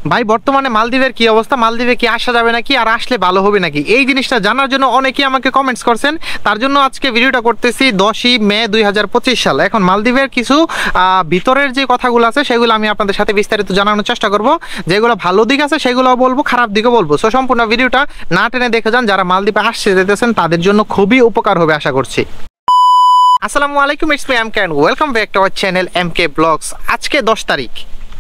ভাই বর্তমানে মালদ্বীপের কি অবস্থা, মালদ্বীপে কি আসা যাবে নাকি, আর আসলে ভালো হবে নাকি, এই জিনিসটা জানার জন্য অনেকেই আমাকে কমেন্টস করছেন। তার জন্য আজকে ভিডিওটা করতেছি 10ই মে 2025 সাল। এখন মালদ্বীপের কিছু ভিতরের যে কথাগুলো আছে সেগুলো আমি আপনাদের সাথে বিস্তারিত জানানোর চেষ্টা করব। যেগুলো ভালো দিক আছে সেগুলোও বলবো, খারাপ দিকও বলবো। সো সম্পূর্ণ ভিডিওটা না টেনে দেখে যান, যারা মালদ্বীপে আসতে যেতেছেন তাদের জন্য খুবই উপকার হবে আশা করছি। আসসালামু আলাইকুম, it's me MK and welcome back to our channel MK blogs. আজকে 10 তারিখ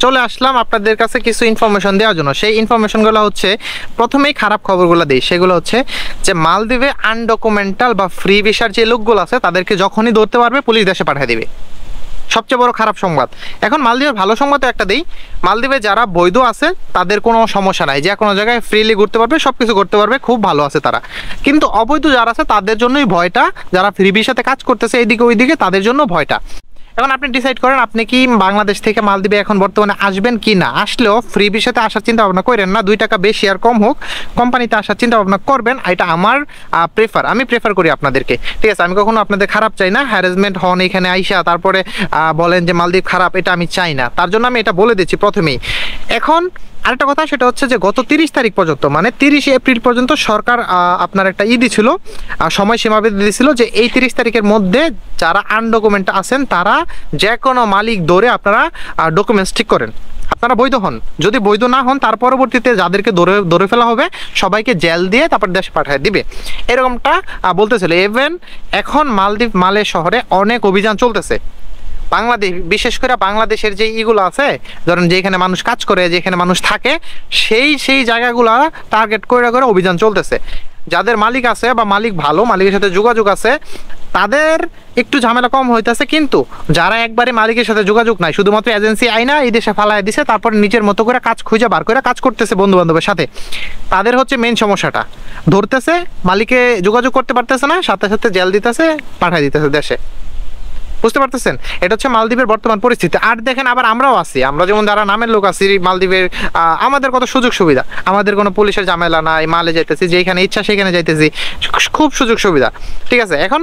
চলে আসলাম আপনাদের কাছে কিছু ইনফরমেশন দেওয়ার জন্য। সেই ইনফরমেশনগুলো হচ্ছে, প্রথমেই খারাপ খবরগুলো দিই, সেগুলো হচ্ছে যে মালদ্বীপে আনডকুমেন্টাল বা ফ্রি ভিসার যে লোকগুলো আছে তাদেরকে যখনই ধরতে পারবে পুলিশ দেশে পাঠিয়ে দিবে। সবচেয়ে বড় খারাপ সংবাদ। এখন মালদ্বীপের ভালো সংবাদ একটা দিই, মালদ্বীপে যারা বৈধ আছে তাদের কোনো সমস্যা নাই, যে কোনো জায়গায় ফ্রিলি ঘুরতে পারবে, সব কিছু করতে পারবে, খুব ভালো আছে তারা। কিন্তু অবৈধ যারা আছে তাদের জন্যই ভয়টা, যারা ফ্রি ভিসাতে কাজ করতেছে এইদিকে ওইদিকে, তাদের জন্য ভয়টা। এখন আপনি ডিসাইড করেন আপনি কি বাংলাদেশ থেকে মালদ্বীপে এখন বর্তমানে আসবেন কি না। আসলেও ফ্রি ভিসাতে আসার চিন্তা ভাবনা করেন না, 2 টাকা বেশি আর কম হোক কোম্পানিতে আসার চিন্তা ভাবনা করবেন। এটা আমার আমি প্রেফার করি আপনাদেরকে, ঠিক আছে। আমি কখনো আপনাদের খারাপ চাই না, হ্যারাসমেন্ট হন এখানে আইসা তারপরে বলেন যে মালদ্বীপ খারাপ, এটা আমি চাই না। তার জন্য আমি এটা বলে দিচ্ছি প্রথমেই। এখন আরেকটা কথা, সেটা হচ্ছে যে গত 30 তারিখ পর্যন্ত, মানে 30 এপ্রিল পর্যন্ত সরকার আপনার একটা দিছিল, সময়সীমা বেঁধে দিয়েছিল যে এই 30 তারিখের মধ্যে যারা আনডকুমেন্ট আছেন তারা যে কোনো মালিক ধরে আপনারা ডকুমেন্টস ঠিক করেন, আপনারা বৈধ হন। যদি বৈধ না হন তার পরবর্তীতে যাদেরকে ধরে ফেলা হবে সবাইকে জেল দিয়ে তারপর দেশে পাঠিয়ে দিবে, এরকমটা বলতেছিল। ইভেন এখন মালে শহরে অনেক অভিযান চলতেছে। বাংলাদেশ, বিশেষ করে বাংলাদেশের যে ইগুলো আছে, ধরেন যেখানে মানুষ কাজ করে, যেখানে মানুষ থাকে, সেই জায়গাগুলো টার্গেট করে অভিযান চলতেছে। যাদের মালিক আছে বা মালিক ভালো, মালিকের সাথে যোগাযোগ আছে, তাদের একটু ঝামেলা কম হইতেছে। কিন্তু যারা একবারে মালিকের সাথে যোগাযোগ নাই, শুধুমাত্র এজেন্সি আইনা এই দেশে ফালাই দিছে, তারপর নিজের মতো করে কাজ খুঁজে বার করে কাজ করতেছে বন্ধু বান্ধবের সাথে, তাদের হচ্ছে মেন সমস্যাটা। ধরতেছে, মালিকে যোগাযোগ করতে পারতেছে না, সাথে সাথে জেল দিতেছে, পাঠাই দিতেছে দেশে। বুঝতে পারতেছেন, এটা হচ্ছে মালদ্বীপের বর্তমান পরিস্থিতি। আর দেখেন, আবার আমরাও আছি, আমরা যেমন যারা নামের লোক আছি মালদ্বীপের, আমাদের কত সুযোগ সুবিধা, আমাদের কোনো পুলিশের ঝামেলা নাই, মালে যাইতেছি যেখানে ইচ্ছা সেখানে যাইতেছি, খুব সুযোগ সুবিধা, ঠিক আছে। এখন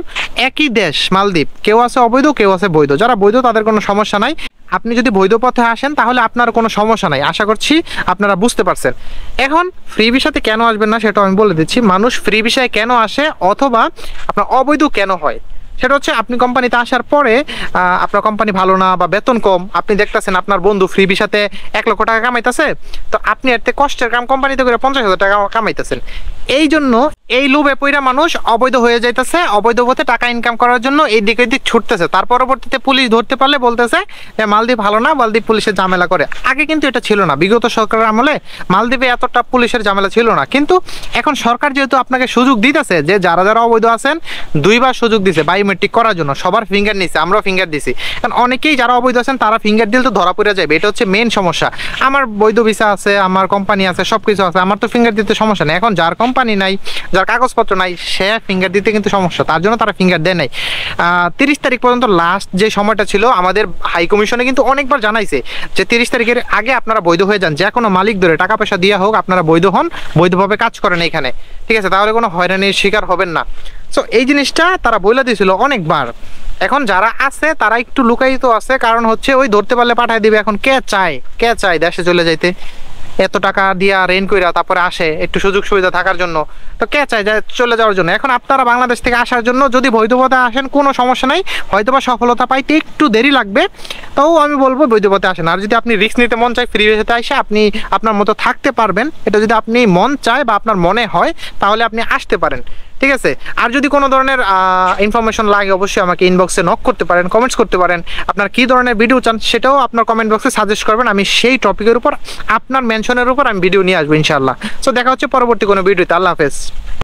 একই দেশ মালদ্বীপ, কেউ আছে অবৈধ, কেউ আছে বৈধ। যারা বৈধ তাদের কোনো সমস্যা নাই। আপনি যদি বৈধ পথে আসেন তাহলে আপনার কোনো সমস্যা নাই, আশা করছি আপনারা বুঝতে পারছেন। এখন ফ্রি ভিসাতে কেন আসবেন না সেটা আমি বলে দিচ্ছি। মানুষ ফ্রি ভিসায় কেন আসে অথবা আপনার অবৈধ কেন হয়, সেটা হচ্ছে আপনি কোম্পানিতে আসার পরে আপনার কোম্পানি ভালো না বা বেতন কম, আপনি দেখতেছেন আপনার বন্ধু ফ্রি ভিসাতে 1 লক্ষ টাকা কামাইতেছে, তো আপনি এতে কষ্টের কাম কোম্পানিতে করে 50,000 টাকা কামাইতেছেন। এই জন্য এই লোভে পইরা মানুষ অবৈধ হয়ে যাইতেছে, অবৈধ পথে টাকা ইনকাম করার জন্য এই দিকে ছুটতেছে। তার পরবর্তীতে পুলিশ ধরতে পারলে বলতেছে যে মালদ্বীপ ভালো না, মালদ্বীপ পুলিশের ঝামেলা করে। আগে কিন্তু এটা ছিল না, বিগত সরকারের আমলে মালদ্বীপে এতটা পুলিশের ঝামেলা ছিল না। কিন্তু এখন সরকার যেহেতু আপনাকে সুযোগ দিতেছে, যে যারা যারা অবৈধ আছেন 2বার সুযোগ দিছে বায়োমেট্রিক করার জন্য, সবার ফিঙ্গার নিছে, আমরাও ফিঙ্গার দিছি। কারণ অনেকেই যারা অবৈধ আছেন তারা ফিঙ্গার দিলে তো ধরা পড়ে যাবে, এটা হচ্ছে মেন সমস্যা। আমার বৈধ ভিসা আছে, আমার কোম্পানি আছে, সব কিছু আছে, আমার তো ফিঙ্গার দিতে সমস্যা নেই। এখন যার কোম্পানি নাই, যার কাগজপত্র নাই, সে ফিঙ্গার দিতে কিন্তু সমস্যা, তার জন্য তারা ফিঙ্গার দেয় নাই। 30 তারিখ পর্যন্ত লাস্ট যে সময়টা ছিল, আমাদের হাই কমিশনে কিন্তু অনেকবার জানাইছে যে 30 তারিখের আগে আপনারা বৈধ হয়ে যান, যে কোনো মালিক ধরে টাকা পয়সা দিয়ে হোক আপনারা বৈধ হন, বৈধভাবে কাজ করেন এখানে, ঠিক আছে, তাহলে কোনো হয়রানির শিকার হবেন না। সো এই জিনিসটা তারা বলে দিয়েছিল অনেকবার। এখন যারা আছে তারা একটু লুকায়িত আছে, কারণ হচ্ছে ওই ধরতে পারলে পাঠায় দিবে। এখন কে চায় দেশে চলে যাইতে, এত টাকা দিয়া রেন্ট কইরা তারপরে আসে একটু সুযোগ সুবিধা থাকার জন্য, তো কে চায় চলে যাওয়ার জন্য। এখন আপনারা বাংলাদেশ থেকে আসার জন্য যদি বৈধ পথে আসেন কোনো সমস্যা নাই, হয়তোবা সফলতা পাইতে একটু দেরি লাগবে, তাও আমি বলবো বৈধ পথে আসেন। আর যদি আপনি রিস্ক নিতে মন চায়, ফ্রি ভিসাতে এসে আপনি আপনার মতো থাকতে পারবেন, এটা যদি আপনি মন চায় বা আপনার মনে হয় তাহলে আপনি আসতে পারেন, ঠিক আছে। আর যদি কোনো ধরনের ইনফরমেশন লাগে অবশ্যই আমাকে ইনবক্সে নক করতে পারেন, কমেন্টস করতে পারেন। আপনার কী ধরনের ভিডিও চান সেটাও আপনার কমেন্ট বক্সে সাজেস্ট করবেন, আমি সেই টপিকের উপর আপনার মেনশনের উপর আমি ভিডিও নিয়ে আসবো ইনশাআল্লাহ। সো দেখা হচ্ছে পরবর্তী কোনো ভিডিওতে। আল্লাহ হাফেজ।